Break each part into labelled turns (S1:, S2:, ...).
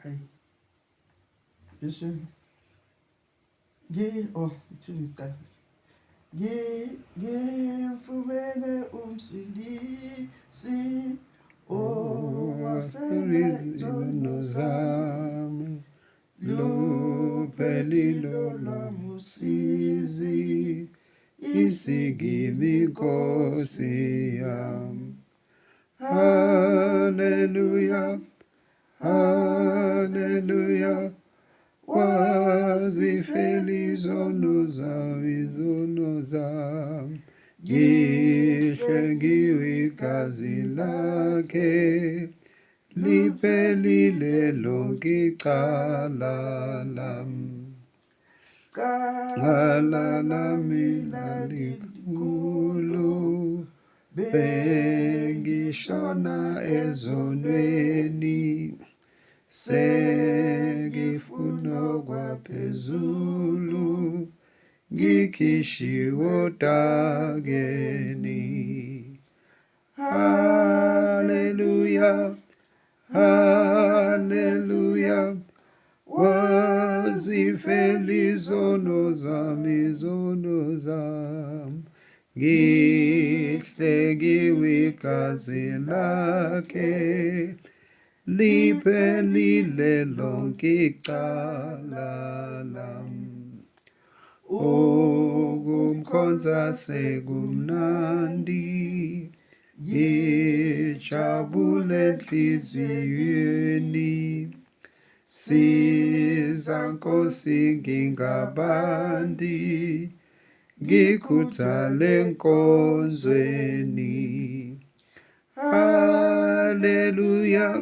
S1: Hayi. Listen. Ithini iqala. Ngifumene umsindisi owafela izono zami. Luphelilo lwamusizi isigimi Nkosi yami. Hallelujah, hallelujah. Wazifela izono zami. Ngihlengiwe igazi lakhe. Liphelile lonke icala lami. Cala lami lalikhulu. Bengishona ezonweni. Sengifuna okwaphezulu. Ngikhishiwe odakeni. Hallelujah, hallelujah. Wazifela izono zami. Ngihlengiwe igazi lakhe. Liphelile lonke icala lami. Ukumkhonza sekumnandi. Ngijabule enhliziyweni. Siza Nkosi ngingabandi. Ngikhuthale enkonzweni. Hallelujah,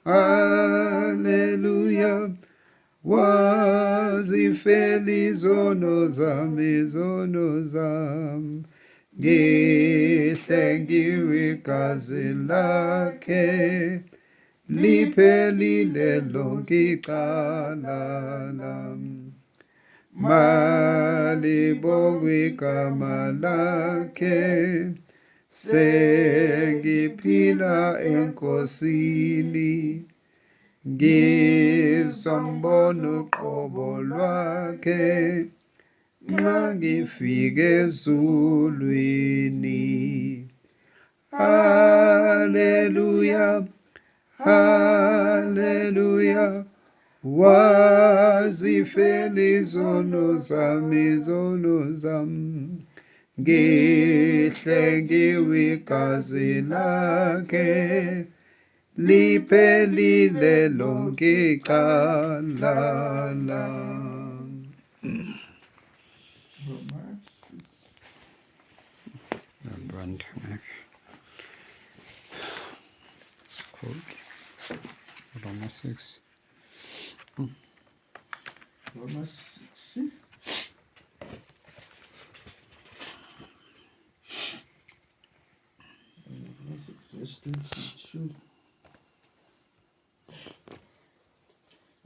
S1: hallelujah. Wazifela izono zami. Ngihlengiwe igazi lakhe. Liphelile lonke icala lami. Malibongwe igama lakhe. Sengiphila eNkosini. Ngizombona uqobo lwakhe. Nxa ngifike ezulwini. Hallelujah, hallelujah. Wazifela izono zami. Ngihlengiwe igazi lakhe. Liphelile lonke icala lami. Romans 6. Romans 6. Romans 6 verse 22.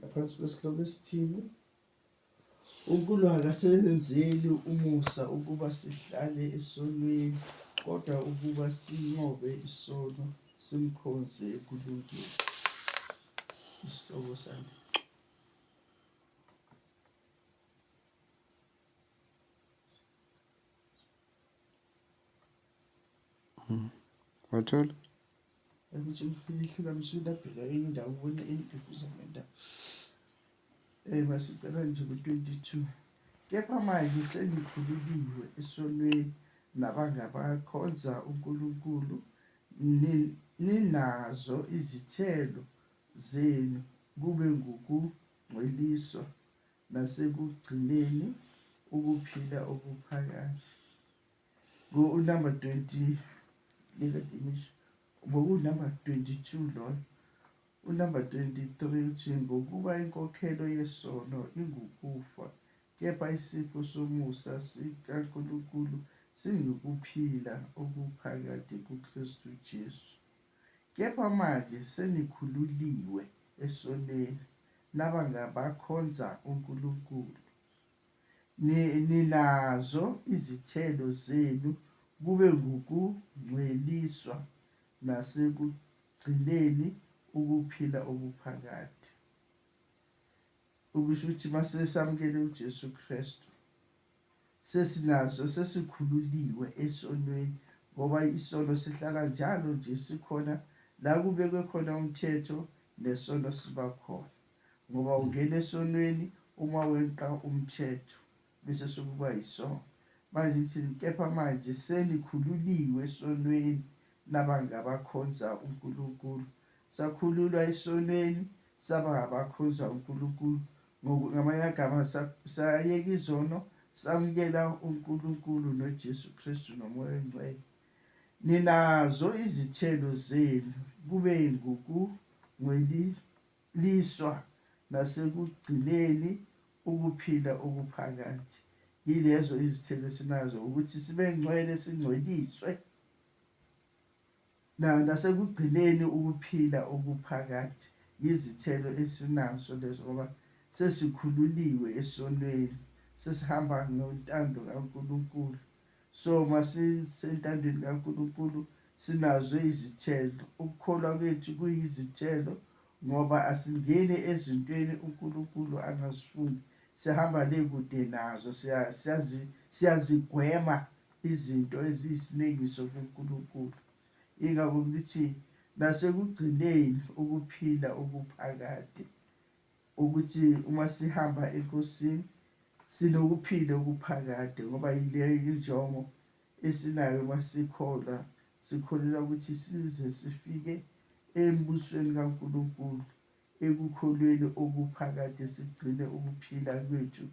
S1: Laphansi kwesihloko esithile. uNkulunkulu akasenzeli umusa ukuba sihlale esonweni, kodwa ukuba sinqobe isono simkhonze ekulungeni. Isihloko sami.
S2: Wathola?
S1: Ukuthi ngifihla msudabheka indawo ubona induduza ngenda. Masicela nje ku-22. Kepha manje senikhululiwe esonweni nabangabakhonza uNkulunkulu, ninazo izithelo zenu, kube ngukungcweliswa nasekugcineni ukuphila okuphakathi. Number 20 lekadimisho. Number 22 lo. Number 23 uthi ngokuba inkokhelo yesono ingukufa, kepha isipho somusa sikaNkulunkulu singukuphila okuphakathi kuKristu Jesu. Kepha manje senikhululiwe esonweni nabangabakhonza uNkulunkulu, ninazo izithelo zenu, kube ngukungcweliswa nasekugcineni ukuphila okuphakathi. Ukusho ukuthi mase samukele uJesu Kristu sesikhululiwe esonweni, ngoba isono sihlala njalo nje sikhona la kubekwe khona umthetho, nesono siba khona. Ngoba ungena esonweni uma wenqa umthetho bese sokuba yisono. Manje ngithi kepha manje senikhululiwe esonweni nabangabakhonza uNkulunkulu. Sakhululwa esonweni saba ngabakhonza uNkulunkulu. Ngamanye amagama sayeka izono, samukela uNkulunkulu noJesu Kristu noMoya oNgcwele. Ninazo izithelo zenu, kube ngukungcweliswa nasekugcineni ukuphila okuphakathi. Yilezo izithelo sinazo, ukuthi sibe ngcwele, singcweliswe nasekugcineni ukuphila okuphakathi. Yizithelo esinazo lezo, ngoba sesikhululiwe esonweni, sesihamba ngontando kaNkulunkulu. So masisentandweni kaNkulunkulu sinazo izithelo. Ukukholwa kwethu kuyizithelo, ngoba asingeni ezintweni uNkulunkulu angasifuni. Sihamba le kude nazo, siyazigwema izinto eziyisinekiso kuNkulunkulu. Ingakho ukuthi nasekugcineni ukuphila okuphakade, ukuthi uma sihamba enkosini sinokuphila okuphakade, ngoba yileyo injongo esinayo masikholwa. Sikholelwa ukuthi size sifike embusweni kaNkulunkulu, ekukholweni okuphakade, sigcine ukuphila kwethu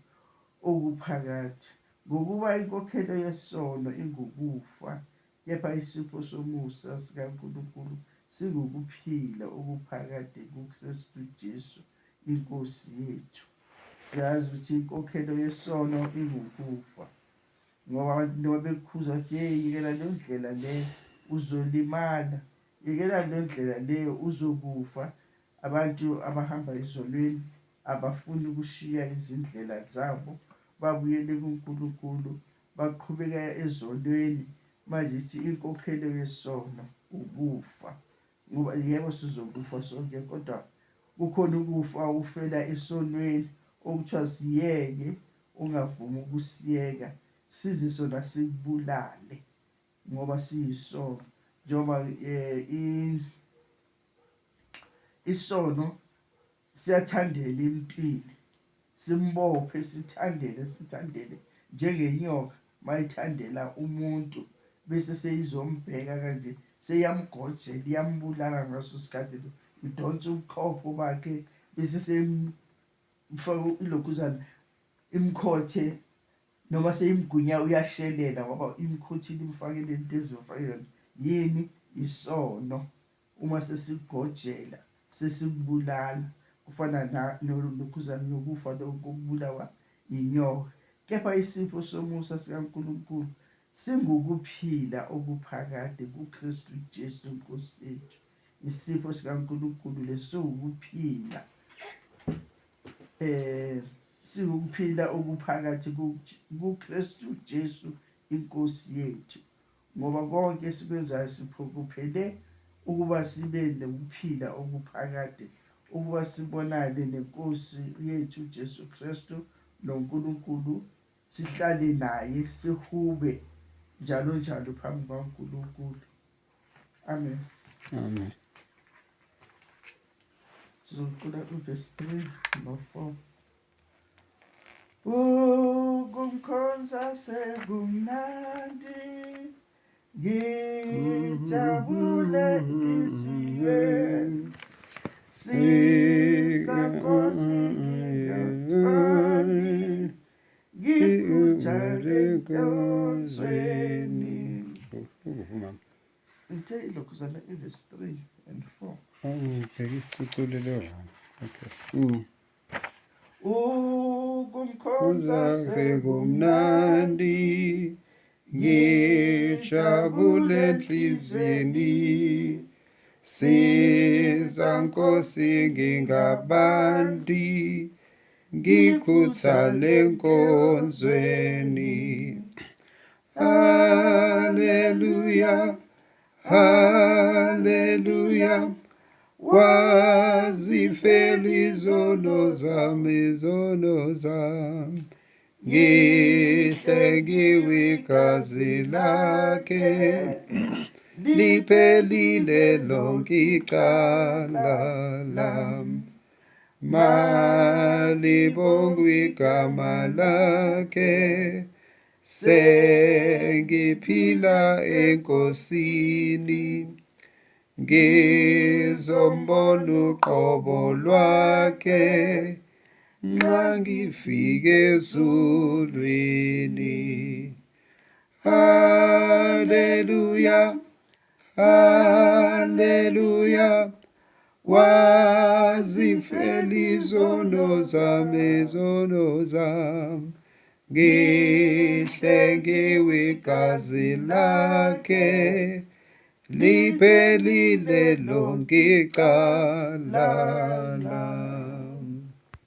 S1: okuphakade. Ngokuba inkokhelo yesono ingukufa, kepha isipho somusa sikaNkulunkulu singukuphila okuphakade kuKristu Jesu inkosi yethu. Siyazi ukuthi inkokhelo yesono ingukufa, ngoba abantu noma bekukhuza ukuthi yekela le ndlela le uzolimala, yekela le ndlela le uzokufa. Abantu abahamba ezonweni abafuni ukushiya izindlela zabo, babuyele kuNkulunkulu, baqhubeka ezonweni. Manje sithi inkokhelo yesono ukufa, ngoba yebo sizokufa sonke, kodwa kukhona ukufa ufela esonweni okuthiwa siyeke, ungavumi ukusiyeka, size sona sikubulale ngoba siyisono. Njengoba isono siyathandela emntwini, simbophe, sithandele njengenyoka mayithandela umuntu, bese seyizombheka kanje, seyamgojela, iyambulala ngaso sikhathi, idonsa ubuchopho bakhe, bese semfaka ilokhuzana imkhothe, noma seyimgunya uyashelela, ngoba imkhothile imfakele into ezimfakele yini, isono. Uma sesigojela sesikubulala, kufana nokhuzana nokufa lokubulawa inyoka. Kepha isipho somusa sikaNkulunkulu singukuphila okuphakade kuKristu Jesu inkosi yethu. Isipho sikaNkulunkulu lesokuphila, singukuphila okuphakathi kuKristu Jesu inkosi yethu. Ngoba konke esikwenzayo siphokophele ukuba sibe nokuphila okuphakade, ukuba sibonane nenkosi yethu Jesu Kristu noNkulunkulu, sihlale naye, sihube njalo njalo phambi kwaNkulunkulu. Amen.
S2: Amen.
S1: Sizoqala verse 3 no 4. Kumkhonza sekumnandi, ngijabule izweni, siza Nkosi ngingafani, ngikuthale enkonzweni. Ngithe ilokhuzana verse 3 and 4. Kumkhonza
S2: sekumnandi, ngijabule enhliziyeni, siza Nkosi ngingabandi, ngikuthale enkonzweni. Haleluya, haleluya, wazifela izono zami, ngihlengiwe igazi lakhe, liphelile lonke icala lami. Malibongwe igama lakhe, sengiphila enkosini, ngizombona uqobo lwakhe nxa ngifike ezulwini. Haleluya, haleluya, wazifela izono zami, ngihlengiwe igazi lakhe, liphelile lonke icala lami.